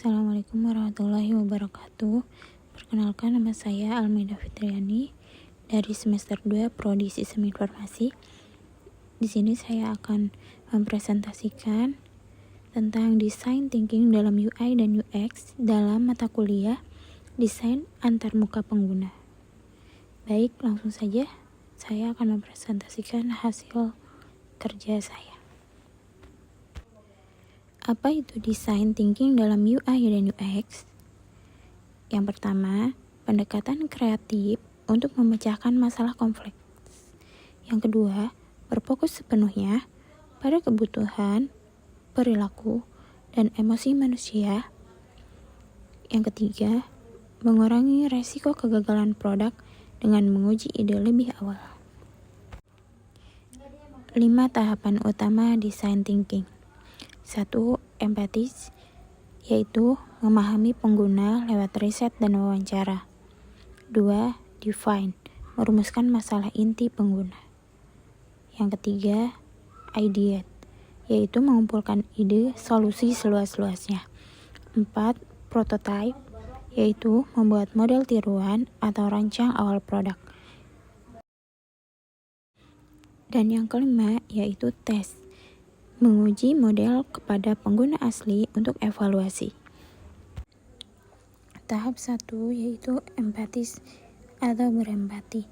Assalamualaikum warahmatullahi wabarakatuh. Perkenalkan, nama saya Almeida Fitriani dari semester 2 Prodi Sistem Informasi. Di sini saya akan mempresentasikan tentang design thinking dalam UI dan UX dalam mata kuliah desain antarmuka pengguna. Baik, langsung saja saya akan mempresentasikan hasil kerja saya. Apa itu design thinking dalam UI dan UX? Yang pertama, pendekatan kreatif untuk memecahkan masalah kompleks. Yang kedua, berfokus sepenuhnya pada kebutuhan, perilaku, dan emosi manusia. Yang ketiga, mengurangi resiko kegagalan produk dengan menguji ide lebih awal. 5 tahapan utama design thinking. 1. Empatis, yaitu memahami pengguna lewat riset dan wawancara. 2. Define, merumuskan masalah inti pengguna. Yang ketiga, ideate, yaitu mengumpulkan ide solusi seluas-luasnya. 4. Prototype, yaitu membuat model tiruan atau rancang awal produk. Dan yang kelima, yaitu tes, menguji model kepada pengguna asli untuk evaluasi. Tahap 1 yaitu empatis atau berempati.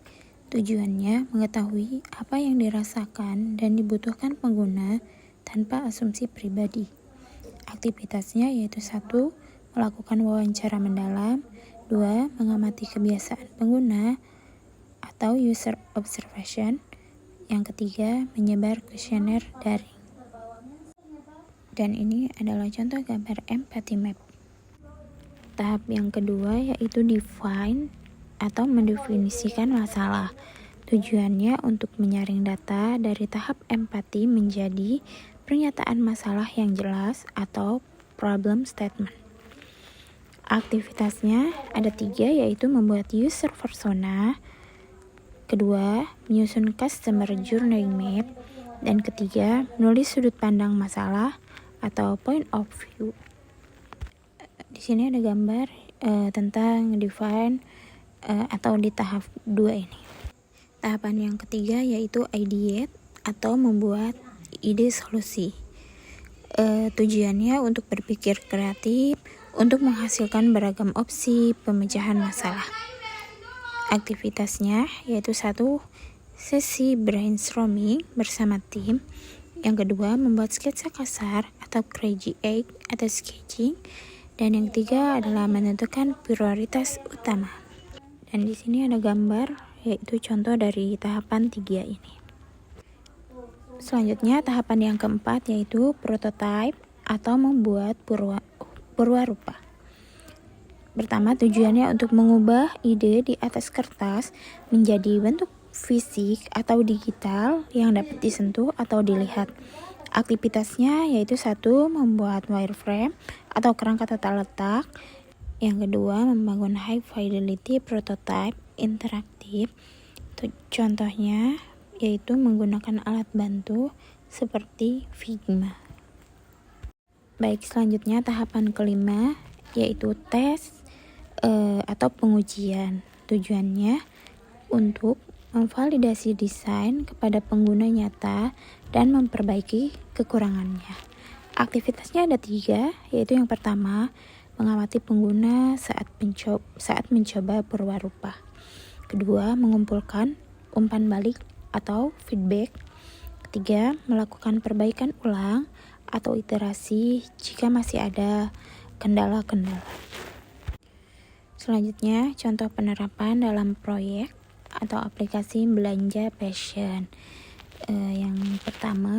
Tujuannya mengetahui apa yang dirasakan dan dibutuhkan pengguna tanpa asumsi pribadi. Aktivitasnya yaitu 1. Melakukan wawancara mendalam. 2. Mengamati kebiasaan pengguna atau user observation. Yang ketiga, menyebar kuesioner daring. Dan ini adalah contoh gambar empathy map. Tahap yang kedua yaitu define atau mendefinisikan masalah. Tujuannya untuk menyaring data dari tahap empati menjadi pernyataan masalah yang jelas atau problem statement. Aktivitasnya ada 3, yaitu membuat user persona, kedua, menyusun customer journey map, dan ketiga, menulis sudut pandang masalah atau point of view. Di sini ada gambar tentang define atau di tahap 2 ini. Tahapan yang ketiga yaitu ideate atau membuat ide solusi. Tujuannya untuk berpikir kreatif untuk menghasilkan beragam opsi pemecahan masalah. Aktivitasnya yaitu 1. Sesi brainstorming bersama tim. Yang kedua, membuat sketsa kasar atau crazy egg atau sketching. Dan yang ketiga adalah menentukan prioritas utama. Dan di sini ada gambar, yaitu contoh dari tahapan 3 ini. Selanjutnya, tahapan yang keempat yaitu prototype atau membuat purwarupa. Pertama, tujuannya untuk mengubah ide di atas kertas menjadi bentuk fisik atau digital yang dapat disentuh atau dilihat. Aktivitasnya yaitu 1. Membuat wireframe atau kerangka tata letak. Yang kedua, membangun high fidelity prototype interaktif. Contohnya yaitu menggunakan alat bantu seperti Figma. Baik, selanjutnya tahapan kelima yaitu tes atau pengujian. Tujuannya untuk memvalidasi desain kepada pengguna nyata dan memperbaiki kekurangannya. Aktivitasnya ada 3, yaitu yang pertama, mengamati pengguna saat mencoba purwarupa. Kedua, mengumpulkan umpan balik atau feedback. Ketiga, melakukan perbaikan ulang atau iterasi jika masih ada kendala-kendala. Selanjutnya, contoh penerapan dalam proyek atau aplikasi belanja passion.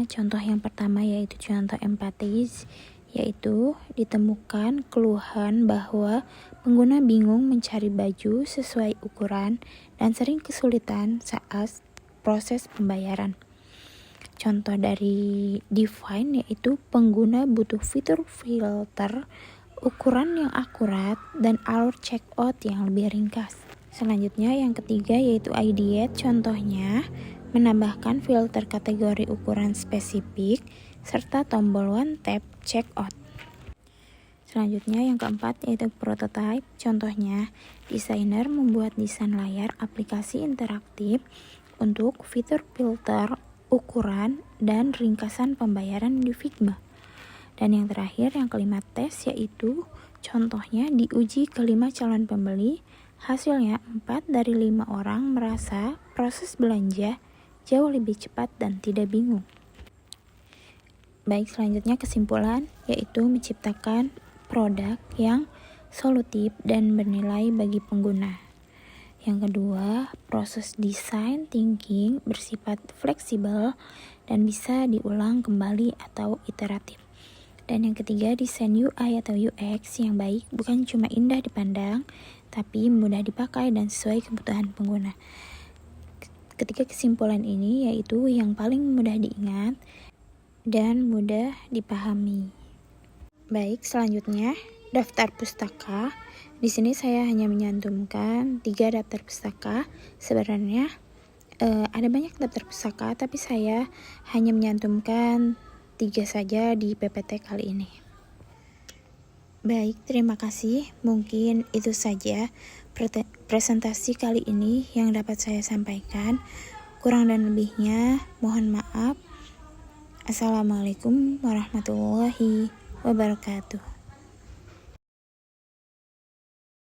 Contoh yang pertama yaitu contoh empatis, yaitu ditemukan keluhan bahwa pengguna bingung mencari baju sesuai ukuran dan sering kesulitan saat proses pembayaran. Contoh dari define yaitu pengguna butuh fitur filter, ukuran yang akurat, dan alur checkout yang lebih ringkas. Selanjutnya yang ketiga yaitu ideate. Contohnya menambahkan filter kategori ukuran spesifik serta tombol one tap checkout. Selanjutnya yang keempat yaitu prototype. Contohnya, desainer membuat desain layar aplikasi interaktif untuk fitur filter, ukuran, dan ringkasan pembayaran di Figma. Dan yang terakhir, yang kelima tes, yaitu contohnya diuji ke 5 calon pembeli. Hasilnya 4 dari 5 orang merasa proses belanja jauh lebih cepat dan tidak bingung. Baik, selanjutnya kesimpulan, yaitu menciptakan produk yang solutif dan bernilai bagi pengguna. Yang kedua, proses design thinking bersifat fleksibel dan bisa diulang kembali atau iteratif. Dan yang ketiga, desain UI atau UX yang baik bukan cuma indah dipandang, tapi mudah dipakai dan sesuai kebutuhan pengguna. Ketiga kesimpulan ini yaitu yang paling mudah diingat dan mudah dipahami. Baik, selanjutnya daftar pustaka. Di sini saya hanya menyantumkan 3 daftar pustaka. Sebenarnya ada banyak daftar pustaka, tapi saya hanya menyantumkan 3 saja di PPT kali ini. Baik, terima kasih. Mungkin itu saja presentasi kali ini yang dapat saya sampaikan. Kurang dan lebihnya mohon maaf. Assalamualaikum warahmatullahi wabarakatuh.